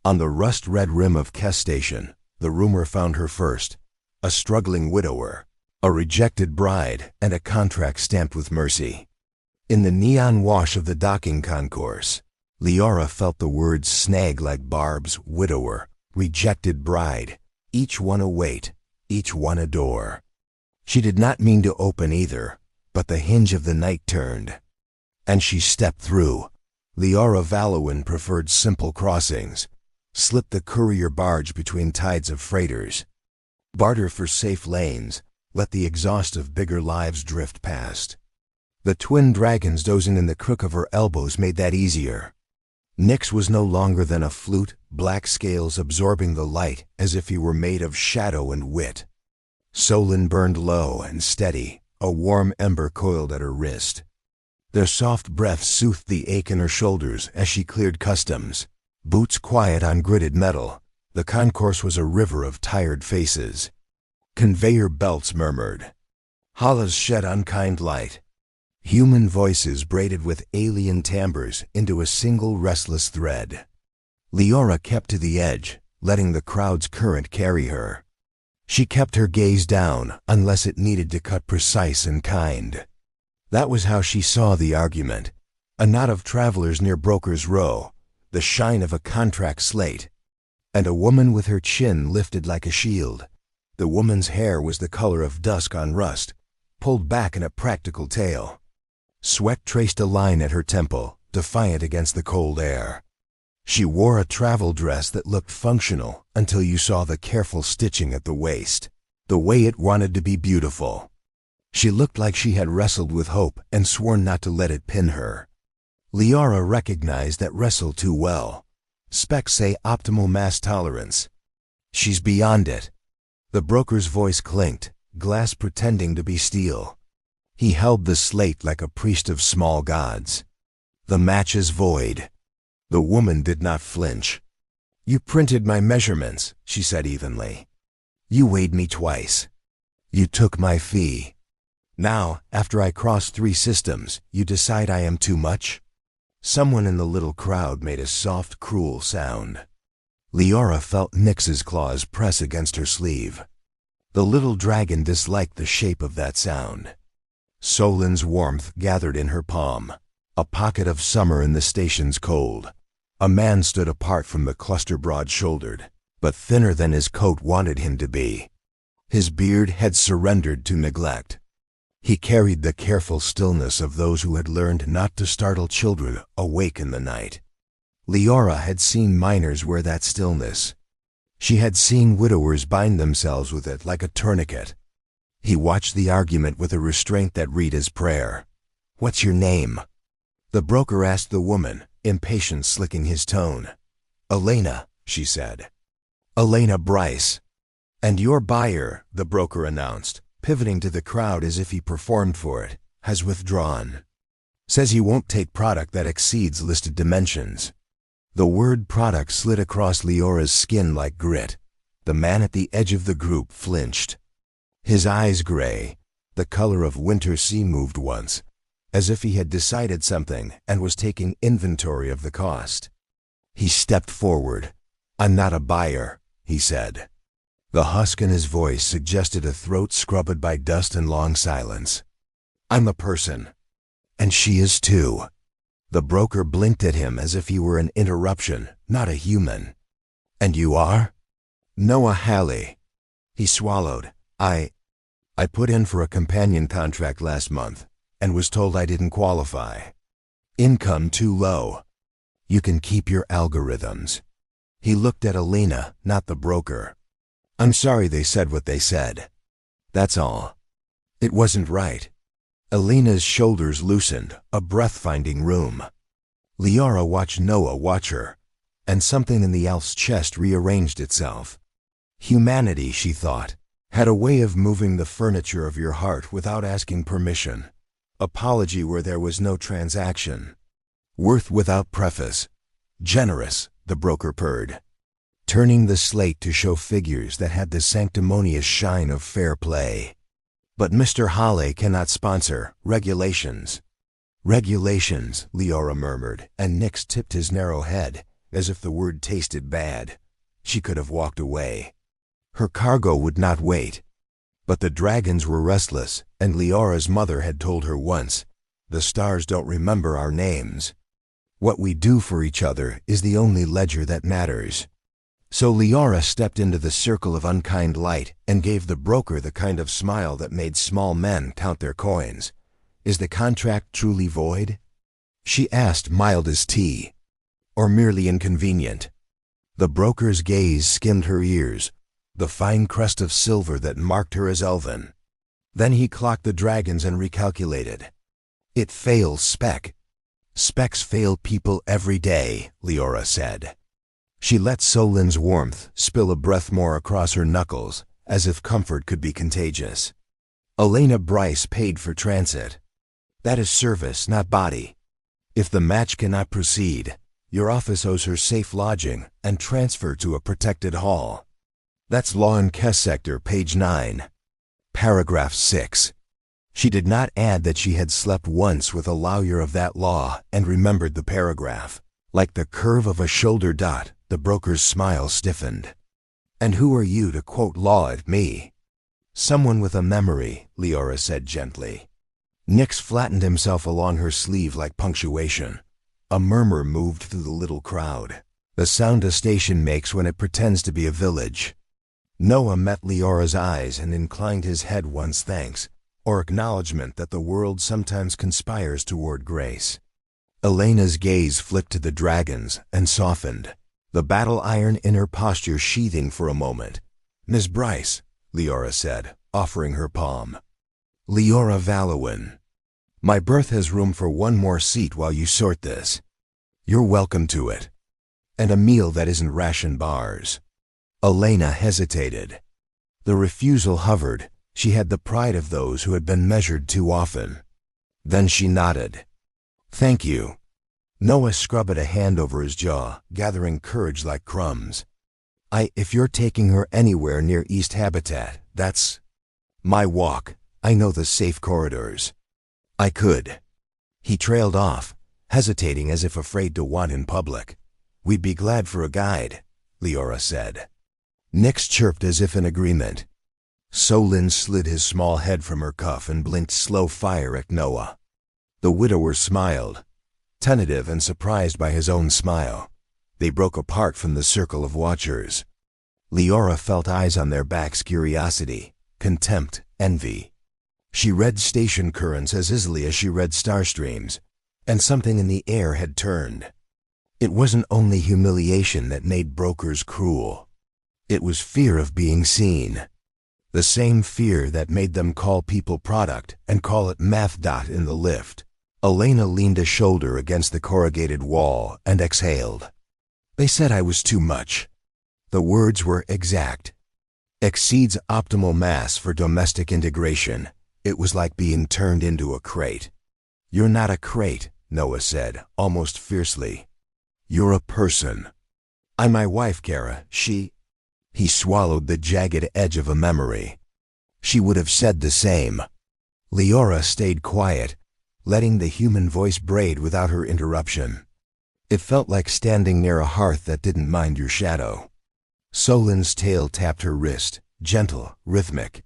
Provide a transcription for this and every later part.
On the rust-red rim of Kess Station, the rumor found her first, a struggling widower, a rejected bride, and a contract stamped with mercy. In the neon wash of the docking concourse, Leora felt the words snag like barbs: widower, rejected bride, each one a weight, each one a door. She did not mean to open either, but the hinge of the night turned, and she stepped through. Leora Valowin preferred simple crossings, slipped the courier barge between tides of freighters, barter for safe lanes, let the exhaust of bigger lives drift past. The twin dragons dozing in the crook of her elbows made that easier. Nyx was no longer than a flute, black scales absorbing the light as if he were made of shadow and wit. Solon burned low and steady, a warm ember coiled at her wrist. Their soft breath soothed the ache in her shoulders as she cleared customs, boots quiet on gritted metal. The concourse was a river of tired faces. Conveyor belts murmured. Hollas shed unkind light. Human voices braided with alien timbres into a single restless thread. Leora kept to the edge, letting the crowd's current carry her. She kept her gaze down unless it needed to cut precise and kind. That was how she saw the argument. A knot of travelers near Broker's Row, the shine of a contract slate, and a woman with her chin lifted like a shield. The woman's hair was the color of dusk on rust, pulled back in a practical tail. Sweat traced a line at her temple, defiant against the cold air. She wore a travel dress that looked functional until you saw the careful stitching at the waist, the way it wanted to be beautiful. She looked like she had wrestled with hope and sworn not to let it pin her. Leora recognized that wrestle too well. Specs say optimal mass tolerance. She's beyond it. The broker's voice clinked, glass pretending to be steel. He held the slate like a priest of small gods. The match is void. The woman did not flinch. You printed my measurements, she said evenly. You weighed me twice. You took my fee. Now, after I cross 3 systems, you decide I am too much? Someone in the little crowd made a soft, cruel sound. Leora felt Nyx's claws press against her sleeve. The little dragon disliked the shape of that sound. Solon's warmth gathered in her palm, a pocket of summer in the station's cold. A man stood apart from the cluster broad-shouldered, but thinner than his coat wanted him to be. His beard had surrendered to neglect. He carried the careful stillness of those who had learned not to startle children awake in the night. Leora had seen miners wear that stillness. She had seen widowers bind themselves with it like a tourniquet. He watched the argument with a restraint that read as prayer. What's your name? The broker asked the woman, impatience slicking his tone. Elena, she said. Elena Bryce. And your buyer, the broker announced, pivoting to the crowd as if he performed for it, has withdrawn. Says he won't take product that exceeds listed dimensions. The word product slid across Leora's skin like grit. The man at the edge of the group flinched. His eyes gray, the color of winter sea moved once, as if he had decided something and was taking inventory of the cost. He stepped forward. I'm not a buyer, he said. The husk in his voice suggested a throat scrubbed by dust and long silence. I'm a person. And she is too. The broker blinked at him as if he were an interruption, not a human. And you are? Noah Halley. He swallowed. I put in for a companion contract last month and was told I didn't qualify. Income too low. You can keep your algorithms. He looked at Elena, not the broker. I'm sorry they said what they said. That's all. It wasn't right. Elena's shoulders loosened, a breath-finding room. Leora watched Noah watch her, and something in the elf's chest rearranged itself. Humanity, she thought, had a way of moving the furniture of your heart without asking permission. Apology where there was no transaction. Worth without preface. Generous, the broker purred, turning the slate to show figures that had the sanctimonious shine of fair play. But Mr. Halley cannot sponsor regulations. Regulations, Leora murmured, and Nyx tipped his narrow head. as if the word tasted bad. She could have walked away. Her cargo would not wait. But the dragons were restless, and Leora's mother had told her once, "The stars don't remember our names. What we do for each other is the only ledger that matters." So Leora stepped into the circle of unkind light and gave the broker the kind of smile that made small men count their coins. "Is the contract truly void?" she asked, mild as tea. "Or merely inconvenient?" The broker's gaze skimmed her ears, the fine crest of silver that marked her as elven. Then he clocked the dragons and recalculated. "It fails, Spec." "Specs fail people every day," Leora said. She let Solin's warmth spill a breath more across her knuckles, as if comfort could be contagious. "Elena Bryce paid for transit. That is service, not body. If the match cannot proceed, your office owes her safe lodging and transfer to a protected hall." That's Law and Kess Sector, page 9. Paragraph 6. She did not add that she had slept once with a lawyer of that law and remembered the paragraph. Like the curve of a shoulder dot, the broker's smile stiffened. "And who are you to quote law at me?" "Someone with a memory," Leora said gently. Nix flattened himself along her sleeve like punctuation. A murmur moved through the little crowd, the sound a station makes when it pretends to be a village. Noah met Leora's eyes and inclined his head once thanks, or acknowledgement that the world sometimes conspires toward grace. Elena's gaze flicked to the dragons and softened, the battle iron in her posture sheathing for a moment. "Miss Bryce," Leora said, offering her palm. "Leora Valowin. My berth has room for one more seat while you sort this. You're welcome to it. And a meal that isn't ration bars." Elena hesitated. The refusal hovered. She had the pride of those who had been measured too often. Then she nodded. "Thank you." Noah scrubbed a hand over his jaw, gathering courage like crumbs. If you're taking her anywhere near East Habitat, that's my walk. I know the safe corridors. I could." He trailed off, hesitating as if afraid to want in public. "We'd be glad for a guide," Leora said. Nix chirped as if in agreement. Solin slid his small head from her cuff and blinked slow fire at Noah. The widower smiled, tentative and surprised by his own smile. They broke apart from the circle of watchers. Leora felt eyes on their backs, curiosity, contempt, envy. She read station currents as easily as she read star streams, and something in the air had turned. It wasn't only humiliation that made brokers cruel. It was fear of being seen. The same fear that made them call people product and call it math dot in the lift. Elena leaned a shoulder against the corrugated wall and exhaled. "They said I was too much." The words were exact. "Exceeds optimal mass for domestic integration." It was like being turned into a crate. "You're not a crate," Noah said, almost fiercely. "You're a person. I'm my wife, Kara. He swallowed the jagged edge of a memory. She would have said the same. Leora stayed quiet, letting the human voice braid without her interruption. It felt like standing near a hearth that didn't mind your shadow. Solin's tail tapped her wrist, gentle, rhythmic.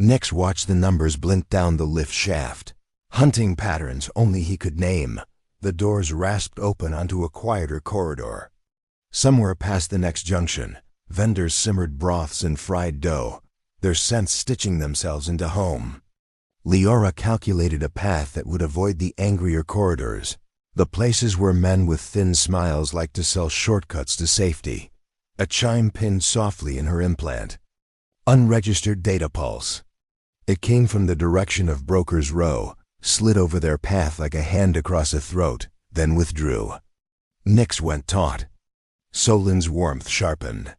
Nix watched the numbers blink down the lift shaft. Hunting patterns only he could name. The doors rasped open onto a quieter corridor. Somewhere past the next junction, vendors simmered broths and fried dough, their scents stitching themselves into home. Leora calculated a path that would avoid the angrier corridors, the places where men with thin smiles like to sell shortcuts to safety. A chime pinned softly in her implant. Unregistered data pulse. It came from the direction of Broker's Row, slid over their path like a hand across a throat, then withdrew. Nix went taut. Solin's warmth sharpened.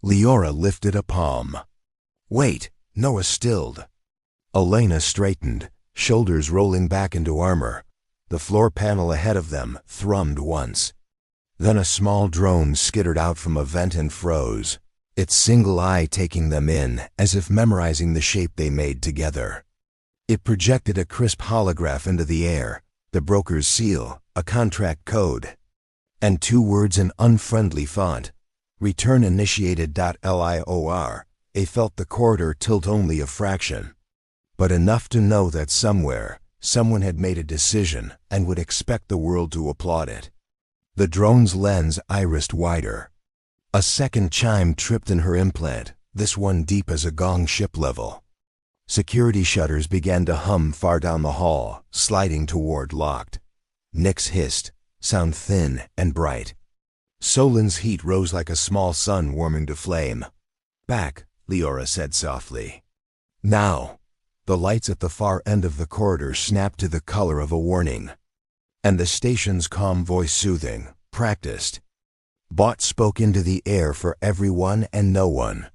Leora lifted a palm. "Wait," Noah stilled. Elena straightened, shoulders rolling back into armor. The floor panel ahead of them thrummed once. Then a small drone skittered out from a vent and froze, its single eye taking them in as if memorizing the shape they made together. It projected a crisp holograph into the air, the broker's seal, a contract code. and 2 words in unfriendly font. Return initiated. LIOR. A felt the corridor tilt only a fraction, but enough to know that somewhere, someone had made a decision and would expect the world to applaud it. The drone's lens irised wider. A second chime tripped in her implant, this one deep as a gong ship level. Security shutters began to hum far down the hall, sliding toward locked. Nyx hissed, sound thin and bright. Solin's heat rose like a small sun warming to flame. Back, Leora said softly. Now. The lights at the far end of the corridor snapped to the color of a warning. And the station's calm voice soothing, practiced. Bot spoke into the air for everyone and no one.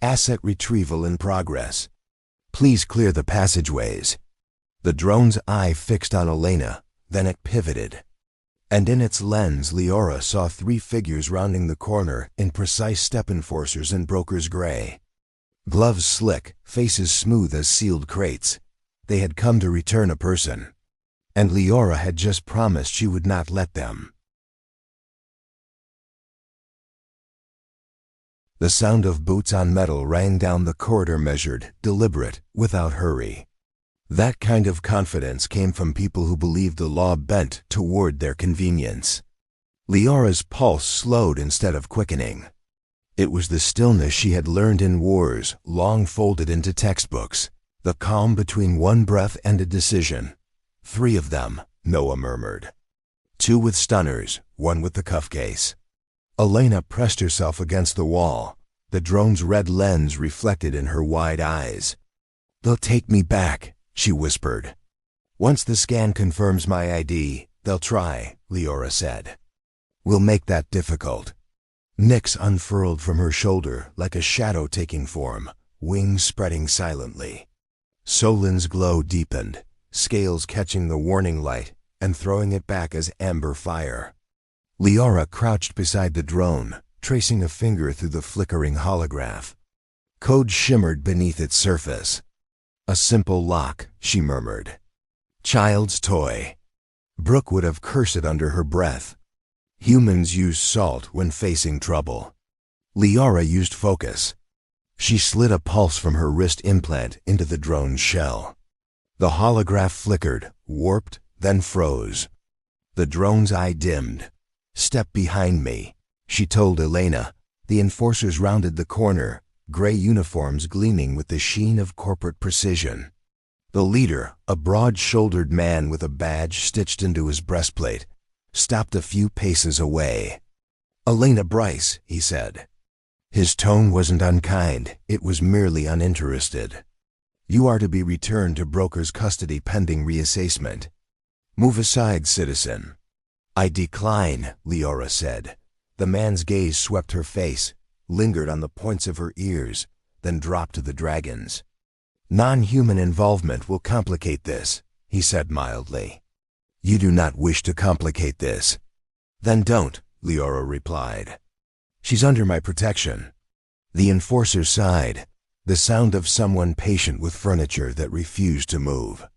Asset retrieval in progress. Please clear the passageways. The drone's eye fixed on Elena, then it pivoted. And in its lens, Leora saw 3 figures rounding the corner in precise step enforcers in broker's gray. Gloves slick, faces smooth as sealed crates. They had come to return a person. And Leora had just promised she would not let them. The sound of boots on metal rang down the corridor, measured, deliberate, without hurry. That kind of confidence came from people who believed the law bent toward their convenience. Leora's pulse slowed instead of quickening. It was the stillness she had learned in wars, long folded into textbooks, the calm between one breath and a decision. 3 of them, Noah murmured. 2 with stunners, 1 with the cuff case. Elena pressed herself against the wall, the drone's red lens reflected in her wide eyes. They'll take me back, she whispered. Once the scan confirms my ID, they'll try, Leora said. We'll make that difficult. Nyx unfurled from her shoulder like a shadow taking form, wings spreading silently. Solin's glow deepened, scales catching the warning light and throwing it back as amber fire. Leora crouched beside the drone, tracing a finger through the flickering holograph. Code shimmered beneath its surface. A simple lock, she murmured. Child's toy. Brooke would have cursed it under her breath. Humans use salt when facing trouble. Leora used focus. She slid a pulse from her wrist implant into the drone's shell. The holograph flickered, warped, then froze. The drone's eye dimmed. Step behind me, she told Elena. The enforcers rounded the corner, gray uniforms gleaming with the sheen of corporate precision. The leader, a broad-shouldered man with a badge stitched into his breastplate, stopped a few paces away. Elena Bryce, he said. His tone wasn't unkind, it was merely uninterested. You are to be returned to broker's custody pending reassessment. Move aside, citizen. I decline, Leora said. The man's gaze swept her face, lingered on the points of her ears, then dropped to the dragon's. Non-human involvement will complicate this, he said mildly. You do not wish to complicate this. Then don't, Leora replied. She's under my protection. The enforcer sighed, the sound of someone patient with furniture that refused to move.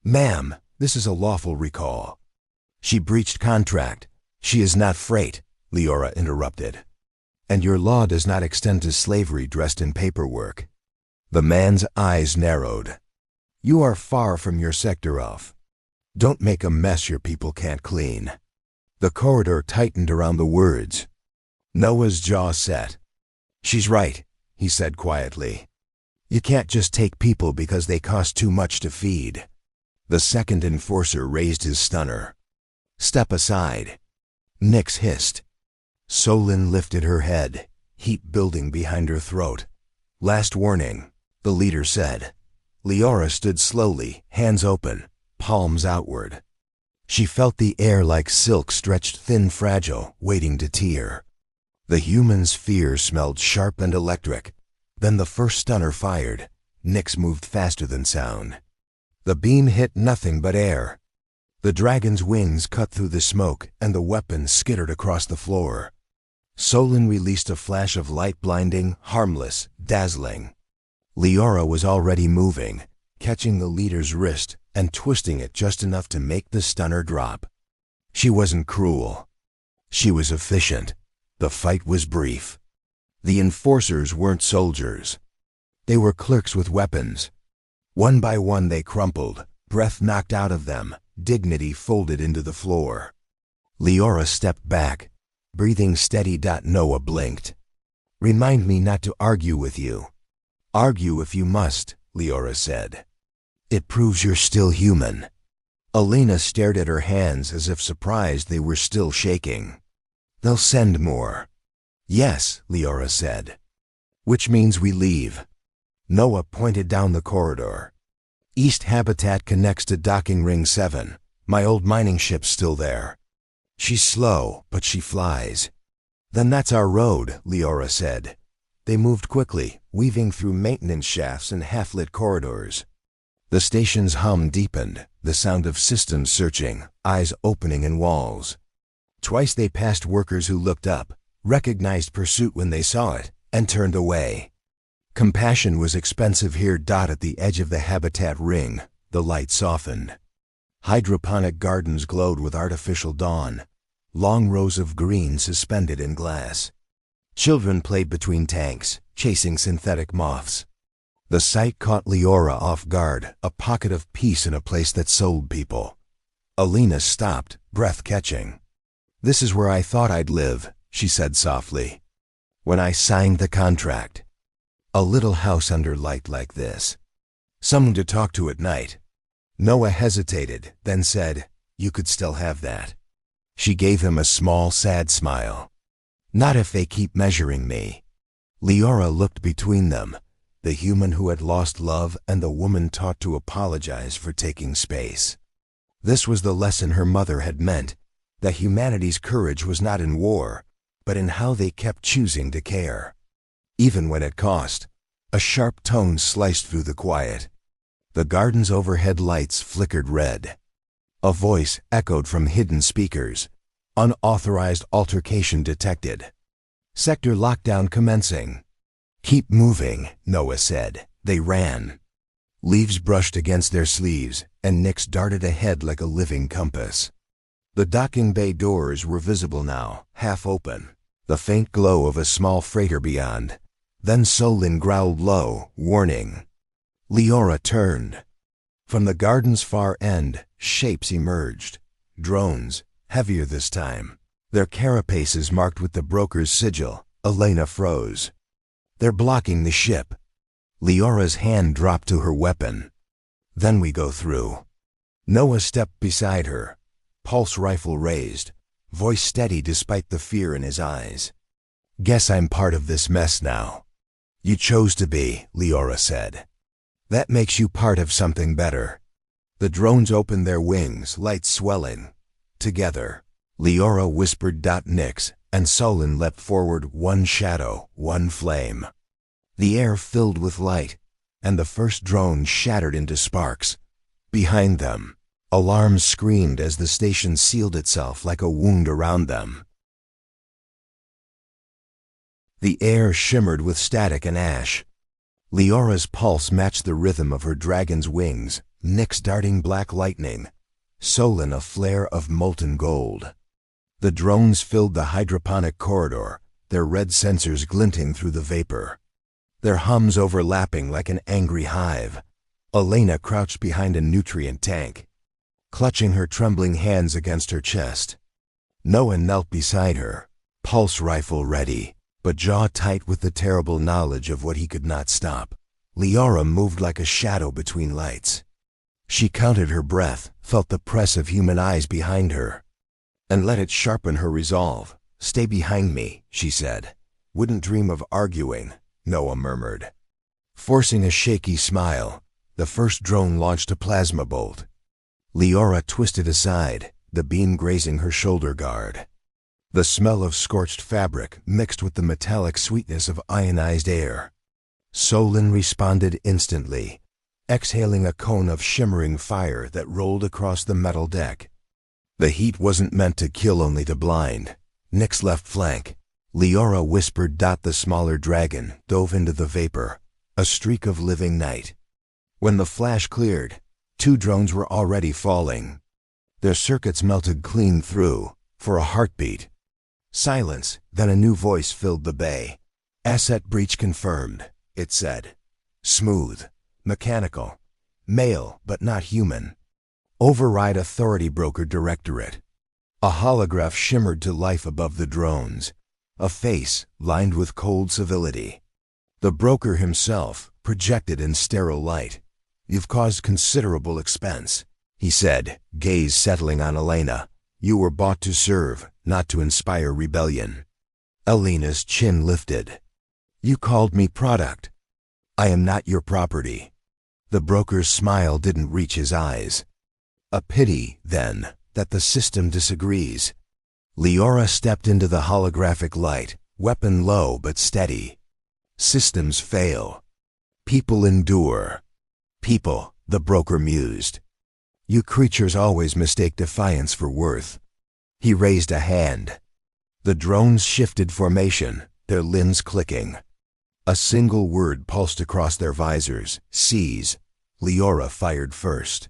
Ma'am, this is a lawful recall. She breached contract. She is not freight, Leora interrupted. And your law does not extend to slavery dressed in paperwork. The man's eyes narrowed. You are far from your sector of. Don't make a mess your people can't clean. The corridor tightened around the words. Noah's jaw set. She's right, he said quietly. You can't just take people because they cost too much to feed. The second enforcer raised his stunner. Step aside. Nyx hissed. Solin lifted her head, heat building behind her throat. Last warning, the leader said. Leora stood slowly, hands open, palms outward. She felt the air like silk stretched thin, fragile, waiting to tear. The human's fear smelled sharp and electric. Then the first stunner fired. Nyx moved faster than sound. The beam hit nothing but air. The dragon's wings cut through the smoke and the weapon skittered across the floor. Solin released a flash of light, blinding, harmless, dazzling. Leora was already moving, catching the leader's wrist and twisting it just enough to make the stunner drop. She wasn't cruel. She was efficient. The fight was brief. The enforcers weren't soldiers. They were clerks with weapons. One by one they crumpled, breath knocked out of them, dignity folded into the floor. Leora stepped back, breathing steady. Noah blinked. "Remind me not to argue with you." "Argue if you must," Leora said. "It proves you're still human." Elena stared at her hands as if surprised they were still shaking. "They'll send more." "Yes," Leora said. "Which means we leave." Noah pointed down the corridor. "East Habitat connects to docking ring 7. My old mining ship's still there. She's slow, but she flies." "Then that's our road," Leora said. They moved quickly, weaving through maintenance shafts and half-lit corridors. The station's hum deepened, the sound of systems searching, eyes opening in walls. Twice they passed workers who looked up, recognized pursuit when they saw it, and turned away. Compassion was expensive here. At the edge of the habitat ring, the light softened. Hydroponic gardens glowed with artificial dawn, long rows of green suspended in glass. Children played between tanks, chasing synthetic moths. The sight caught Leora off guard, a pocket of peace in a place that sold people. Elena stopped, breath catching. "This is where I thought I'd live," she said softly. "When I signed the contract. A little house under light like this. Someone to talk to at night." Noah hesitated, then said, "You could still have that." She gave him a small, sad smile. "Not if they keep measuring me." Leora looked between them, the human who had lost love and the woman taught to apologize for taking space. This was the lesson her mother had meant, that humanity's courage was not in war, but in how they kept choosing to care. Even when it cost. A sharp tone sliced through the quiet. The garden's overhead lights flickered red. A voice echoed from hidden speakers. Unauthorized altercation detected. "Sector lockdown commencing." "Keep moving," Noah said. They ran. Leaves brushed against their sleeves, and Nyx darted ahead like a living compass. The docking bay doors were visible now, half open, the faint glow of a small freighter beyond. Then Solin growled low, warning. Leora turned. From the garden's far end, shapes emerged. Drones, heavier this time. Their carapaces marked with the broker's sigil. Elena froze. "They're blocking the ship." Leora's hand dropped to her weapon. "Then we go through." Noah stepped beside her, pulse rifle raised, voice steady despite the fear in his eyes. "Guess I'm part of this mess now." "You chose to be," Leora said. "That makes you part of something better." The drones opened their wings, lights swelling. Together, Leora whispered. Nyx and Solin leapt forward, one shadow, one flame. The air filled with light, and the first drone shattered into sparks. Behind them, alarms screamed as the station sealed itself like a wound around them. The air shimmered with static and ash. Leora's pulse matched the rhythm of her dragon's wings, Nyx darting black lightning, Solin a flare of molten gold. The drones filled the hydroponic corridor, their red sensors glinting through the vapor. Their hums overlapping like an angry hive. Elena crouched behind a nutrient tank, clutching her trembling hands against her chest. Noah knelt beside her, pulse rifle ready, but jaw tight with the terrible knowledge of what he could not stop. Leora moved like a shadow between lights. She counted her breath, felt the press of human eyes behind her, and let it sharpen her resolve. "Stay behind me," she said. "Wouldn't dream of arguing," Noah murmured. Forcing a shaky smile, the first drone launched a plasma bolt. Leora twisted aside, the beam grazing her shoulder guard. The smell of scorched fabric mixed with the metallic sweetness of ionized air. Solin responded instantly, exhaling a cone of shimmering fire that rolled across the metal deck. The heat wasn't meant to kill, only to blind. Nyx's left flank. Leora whispered. The smaller dragon dove into the vapor, a streak of living night. When the flash cleared, 2 drones were already falling. Their circuits melted clean through. For a heartbeat, Silence, then a new voice filled the bay. Asset breach confirmed, it said. Smooth, mechanical, male but not human. Override Authority Broker Directorate. A holograph shimmered to life above the drones, a face lined with cold civility. The broker himself, projected in sterile light. You've caused considerable expense, he said, gaze settling on Elena. You were bought to serve, not to inspire rebellion. Elena's chin lifted. You called me product. I am not your property. The broker's smile didn't reach his eyes. A pity, then, that the system disagrees. Leora stepped into the holographic light, weapon low but steady. Systems fail. People endure. People, the broker mused. You creatures always mistake defiance for worth. He raised a hand. The drones shifted formation, their limbs clicking. A single word pulsed across their visors, seize. Leora fired first.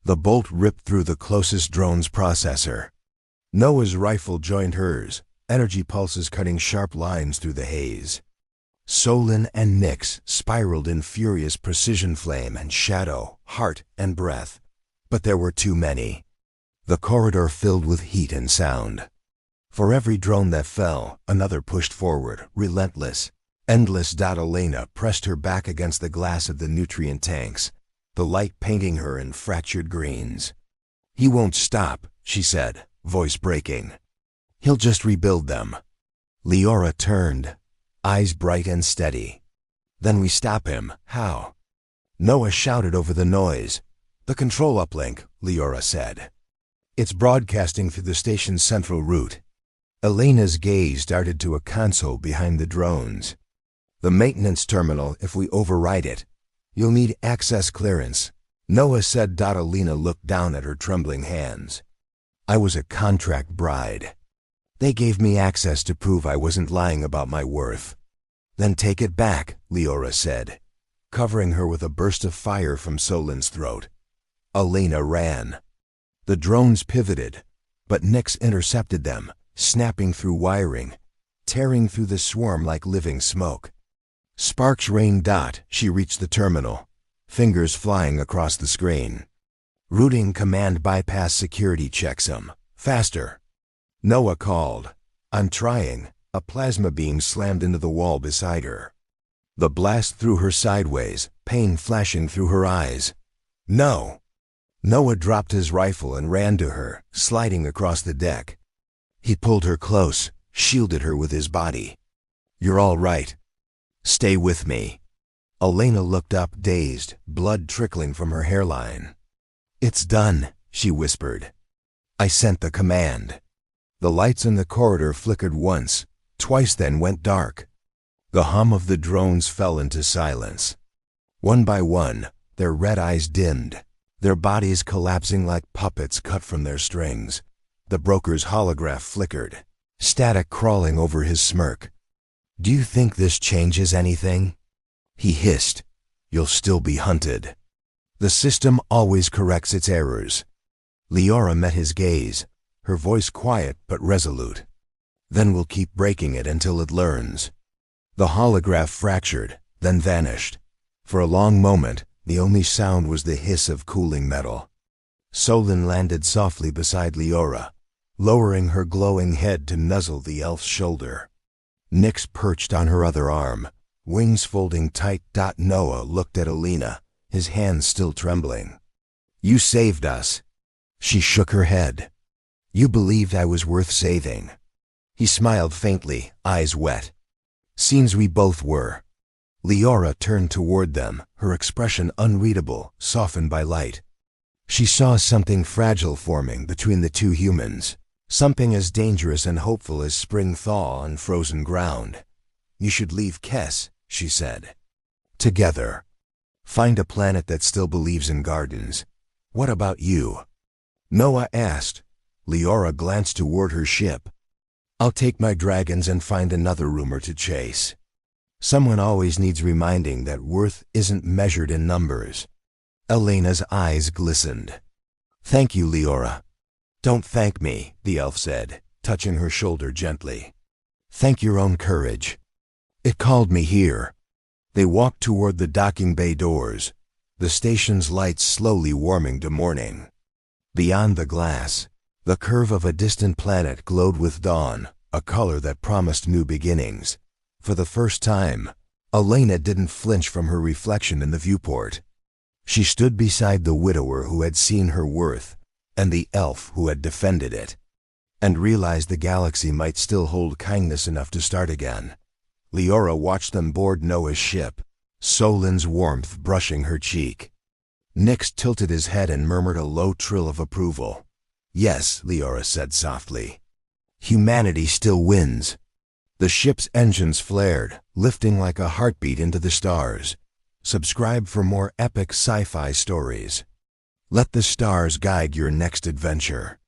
The bolt ripped through the closest drone's processor. Noah's rifle joined hers, energy pulses cutting sharp lines through the haze. Solon and Nyx spiraled in furious precision flame and shadow, heart and breath. But there were too many. The corridor filled with heat and sound. For every drone that fell, another pushed forward, relentless. Endless. Elena pressed her back against the glass of the nutrient tanks, the light painting her in fractured greens. He won't stop, she said, voice breaking. He'll just rebuild them. Leora turned, eyes bright and steady. Then we stop him. How? Noah shouted over the noise. The control uplink, Leora said. It's broadcasting through the station's central route. Elena's gaze darted to a console behind the drones. The maintenance terminal, if we override it. You'll need access clearance, Noah said. Elena looked down at her trembling hands. I was a contract bride. They gave me access to prove I wasn't lying about my worth. Then take it back, Leora said, covering her with a burst of fire from Solon's throat. Elena ran. The drones pivoted, but Nyx intercepted them, snapping through wiring, tearing through the swarm like living smoke. Sparks rained. She reached the terminal, fingers flying across the screen. Routing command bypass security checksum. Faster. Noah called. I'm trying. A plasma beam slammed into the wall beside her. The blast threw her sideways, pain flashing through her eyes. No. Noah dropped his rifle and ran to her, sliding across the deck. He pulled her close, shielded her with his body. You're all right. Stay with me. Elena looked up, dazed, blood trickling from her hairline. It's done, she whispered. I sent the command. The lights in the corridor flickered once, twice, then went dark. The hum of the drones fell into silence. One by one, their red eyes dimmed, their bodies collapsing like puppets cut from their strings. The broker's holograph flickered, static crawling over his smirk. Do you think this changes anything? He hissed. You'll still be hunted. The system always corrects its errors. Leora met his gaze, her voice quiet but resolute. Then we'll keep breaking it until it learns. The holograph fractured, then vanished. For a long moment, the only sound was the hiss of cooling metal. Solon landed softly beside Leora, lowering her glowing head to nuzzle the elf's shoulder. Nyx perched on her other arm, wings folding tight. Noah looked at Elena, his hands still trembling. You saved us. She shook her head. You believed I was worth saving. He smiled faintly, eyes wet. Seems we both were. Leora turned toward them, her expression unreadable, softened by light. She saw something fragile forming between the two humans. Something as dangerous and hopeful as spring thaw on frozen ground. You should leave Kess, she said. Together. Find a planet that still believes in gardens. What about you? Noah asked. Leora glanced toward her ship. I'll take my dragons and find another rumor to chase. Someone always needs reminding that worth isn't measured in numbers. Elena's eyes glistened. Thank you, Leora. Don't thank me, the elf said, touching her shoulder gently. "Thank your own courage. It called me here." They walked toward the docking bay doors, the station's lights slowly warming to morning. Beyond the glass, the curve of a distant planet glowed with dawn, a color that promised new beginnings. For the first time, Elena didn't flinch from her reflection in the viewport. She stood beside the widower who had seen her worth, and the elf who had defended it, and realized the galaxy might still hold kindness enough to start again. Leora watched them board Noah's ship, Solin's warmth brushing her cheek. Nyx tilted his head and murmured a low trill of approval. "Yes," Leora said softly. "Humanity still wins." The ship's engines flared, lifting like a heartbeat into the stars. Subscribe for more epic sci-fi stories. Let the stars guide your next adventure.